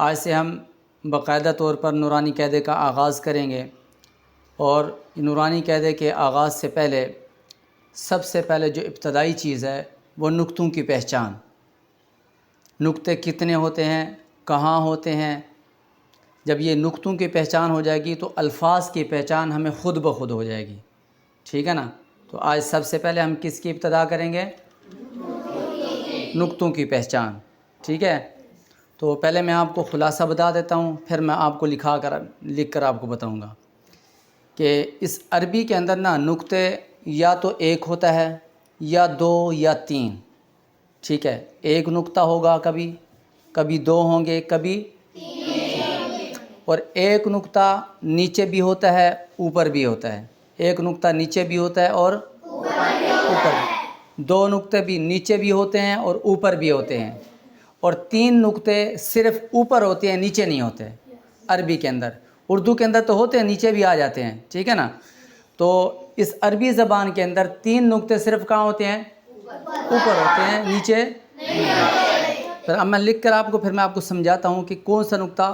آج سے ہم باقاعدہ طور پر نورانی قاعدے کا آغاز کریں گے، اور نورانی قاعدے کے آغاز سے پہلے سب سے پہلے جو ابتدائی چیز ہے وہ نقطوں کی پہچان۔ نقطے کتنے ہوتے ہیں، کہاں ہوتے ہیں؟ جب یہ نقطوں کی پہچان ہو جائے گی تو الفاظ کی پہچان ہمیں خود بخود ہو جائے گی، ٹھیک ہے نا؟ تو آج سب سے پہلے ہم کس کی ابتدا کریں گے؟ نقطوں کی پہچان، ٹھیک ہے؟ تو پہلے میں آپ کو خلاصہ بتا دیتا ہوں، پھر میں آپ کو لکھ کر آپ کو بتاؤں گا کہ اس عربی کے اندر نا نقطے یا تو ایک ہوتا ہے یا دو یا تین، ٹھیک ہے؟ ایک نقطہ ہوگا، کبھی دو ہوں گے، کبھی اور ایک نقطہ نیچے بھی ہوتا ہے اوپر بھی ہوتا ہے، ایک نقطہ نیچے بھی ہوتا ہے اور اوپر بھی، دو نقطے بھی نیچے بھی ہوتے ہیں اور اوپر بھی ہوتے ہیں، اور تین نقطے صرف اوپر ہوتے ہیں، نیچے نہیں ہوتے عربی کے اندر۔ اردو کے اندر تو ہوتے ہیں، نیچے بھی آ جاتے ہیں، ٹھیک ہے نا؟ تو اس عربی زبان کے اندر تین نقطے صرف کہاں ہوتے ہیں؟ اوپر ہوتے ہیں، نیچے نہیں ہوتے۔ پھر اب میں لکھ کر آپ کو پھر میں آپ کو سمجھاتا ہوں کہ کون سا نقطہ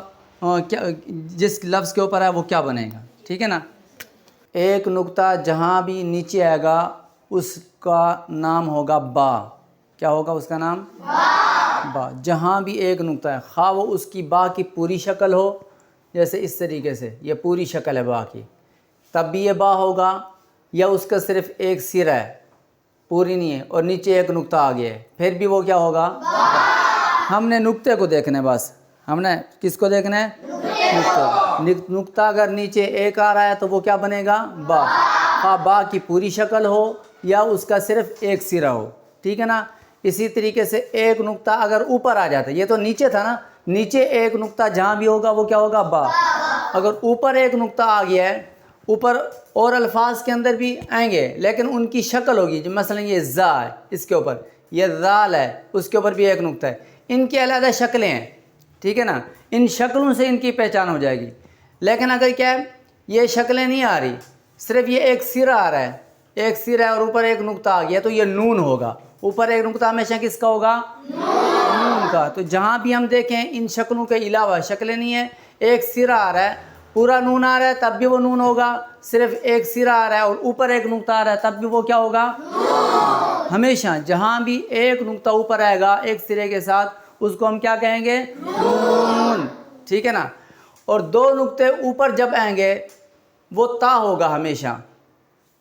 جس لفظ کے اوپر ہے وہ کیا بنے گا، ٹھیک ہے نا؟ ایک نقطہ جہاں بھی نیچے آئے گا اس کا نام ہوگا با۔ کیا ہوگا اس کا نام؟ با۔ جہاں بھی ایک نقطہ ہے، خواہ وہ اس کی با کی پوری شکل ہو، جیسے اس طریقے سے یہ پوری شکل ہے با کی، تب بھی یہ با ہوگا، یا اس کا صرف ایک سرا ہے، پوری نہیں ہے، اور نیچے ایک نقطہ آ گیا ہے، پھر بھی وہ کیا ہوگا؟ ہم نے نقطے کو دیکھنا ہے، بس ہم نے کس کو دیکھنا ہے؟ نقطہ اگر نیچے ایک آ رہا ہے تو وہ کیا بنے گا؟ با۔ خواہ با کی پوری شکل ہو یا اس کا صرف ایک سرا ہو، ٹھیک ہے نا؟ اسی طریقے سے ایک نقطہ اگر اوپر آ جاتا ہے، یہ تو نیچے تھا نا، نیچے ایک نقطہ جہاں بھی ہوگا وہ کیا ہوگا؟ با۔ اگر اوپر ایک نقطہ آ گیا ہے، اوپر اور الفاظ کے اندر بھی آئیں گے لیکن ان کی شکل ہوگی، جو مثلا یہ زا ہے، اس کے اوپر یہ ذال ہے، اس کے اوپر بھی ایک نقطہ ہے، ان کی علیحدہ شکلیں ہیں، ٹھیک ہے نا؟ ان شکلوں سے ان کی پہچان ہو جائے گی۔ لیکن اگر کیا ہے، یہ شکلیں نہیں آ رہی، صرف یہ ایک سرا آ رہا ہے، ایک سرا ہے اور اوپر ایک نقطہ آ گیا، تو یہ نون ہوگا۔ اوپر ایک نقطہ ہمیشہ کس کا ہوگا؟ نون کا۔ تو جہاں بھی ہم دیکھیں ان شکلوں کے علاوہ شکلیں نہیں ہیں، ایک سرا آ رہا ہے، پورا نون آ رہا ہے تب بھی وہ نون ہوگا، صرف ایک سرا آ رہا ہے اور اوپر ایک نقطہ آ رہا ہے تب بھی وہ کیا ہوگا؟ ہمیشہ جہاں بھی ایک نقطہ اوپر آئے گا ایک سرے کے ساتھ، اس کو ہم کیا کہیں گے؟ نون، ٹھیک ہے نا؟ اور دو نقطے اوپر جب آئیں گے وہ تا ہوگا ہمیشہ،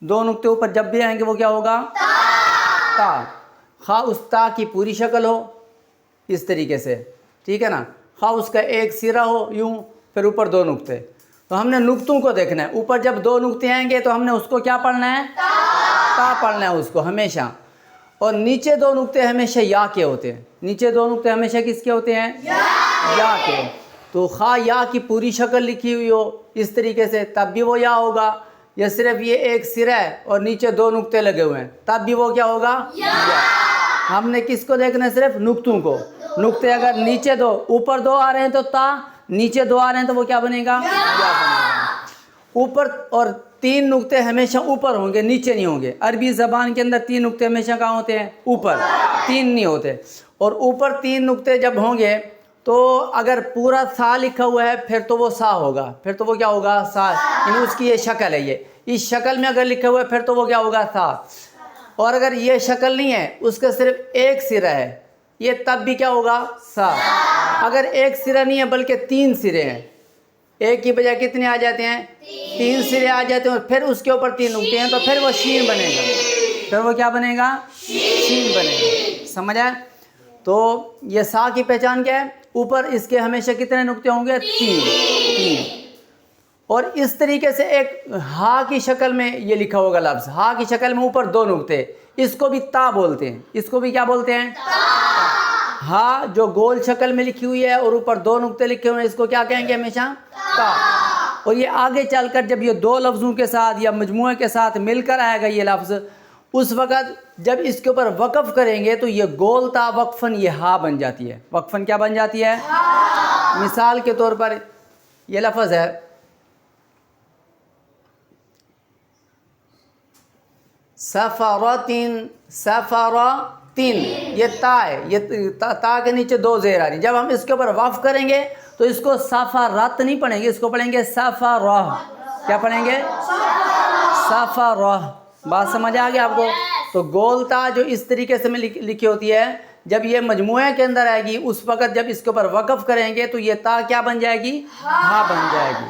دو نقطے اوپر جب بھی آئیں گے وہ کیا ہوگا؟ تا۔ خواہ اس تا کی پوری شکل ہو اس طریقے سے، ٹھیک ہے نا؟ خواہ اس کا ایک سرا ہو یوں، پھر اوپر دو نقطے۔ تو ہم نے نقطوں کو دیکھنا ہے، اوپر جب دو نقطے آئیں گے تو ہم نے اس کو کیا پڑھنا ہے؟ تا پڑھنا ہے اس کو ہمیشہ۔ اور نیچے دو نقطے ہمیشہ یا کے ہوتے ہیں، نیچے دو نقطے ہمیشہ کس کے ہوتے ہیں؟ یا کے۔ تو خواہ یا کی پوری شکل لکھی ہوئی ہو اس طریقے سے تب بھی وہ یا ہوگا، یا صرف یہ ایک سرا ہے اور نیچے دو نقطے لگے ہوئے ہیں تب بھی وہ کیا ہوگا؟ یا۔ ہم نے کس کو دیکھنا ہے؟ صرف نقطوں کو۔ نقطے اگر نیچے دو اوپر دو آ رہے ہیں تو تا، نیچے دو آ رہے ہیں تو وہ کیا بنے گا؟ یا بنے گا۔ اوپر اور تین نقطے ہمیشہ اوپر ہوں گے، نیچے نہیں ہوں گے۔ عربی زبان کے اندر تین نقطے ہمیشہ کہاں ہوتے ہیں؟ اوپر، تین نہیں ہوتے۔ اور اوپر تین نقطے جب ہوں گے تو اگر پورا سا لکھا ہوا ہے پھر تو وہ سا ہوگا، پھر تو وہ کیا ہوگا؟ سا، یعنی اس کی یہ شکل ہے، یہ اس شکل میں اگر لکھا ہوا ہے پھر تو وہ کیا ہوگا؟ سا۔ اور اگر یہ شکل نہیں ہے، اس کا صرف ایک سرا ہے، یہ تب بھی کیا ہوگا؟ سا۔ اگر ایک سرا نہیں ہے بلکہ تین سرے ہیں، ایک کی بجائے کتنے آ جاتے ہیں؟ تین سرے آ جاتے ہیں، اور پھر اس کے اوپر تین نقطے ہیں تو پھر وہ شین بنے گا، پھر وہ کیا بنے گا؟ شین بنے گا۔ سمجھ آئے؟ تو یہ سا کی پہچان کیا ہے؟ اوپر اس کے ہمیشہ کتنے نقطے ہوں گے؟ تین۔ اور اس طریقے سے ایک ہا کی شکل میں یہ لکھا ہوگا لفظ، ہا کی شکل میں اوپر دو نقطے، اس کو بھی تا بولتے ہیں، اس کو بھی کیا بولتے ہیں؟ ہا جو گول شکل میں لکھی ہوئی ہے اور اوپر دو نقطے لکھے ہوئے ہیں، اس کو کیا کہیں گے ہمیشہ؟ تا۔ اور یہ آگے چل کر جب یہ دو لفظوں کے ساتھ یا مجموعے کے ساتھ مل کر آئے گا یہ لفظ، اس وقت جب اس کے اوپر وقف کریں گے تو یہ گول تا وقفاً یہ ہا بن جاتی ہے، وقفاً کیا بن جاتی ہے؟ مثال کے طور پر یہ لفظ ہے سفرتن، سفر تین، یہ تا ہے، یہ تا کے نیچے دو زیر آ رہی. جب ہم اس کے اوپر وقف کریں گے تو اس کو سفرت نہیں پڑھیں گے، اس کو پڑھیں گے سفرہ. کیا پڑھیں گے؟ سفرہ. بات سمجھ آ گیا آپ کو؟ تو گول تا جو اس طریقے سے میں لکھی ہوتی ہے، جب یہ مجموعے کے اندر آئے گی اس وقت جب اس کے اوپر وقف کریں گے تو یہ تا کیا بن جائے گی؟ ہاں بن جائے گی.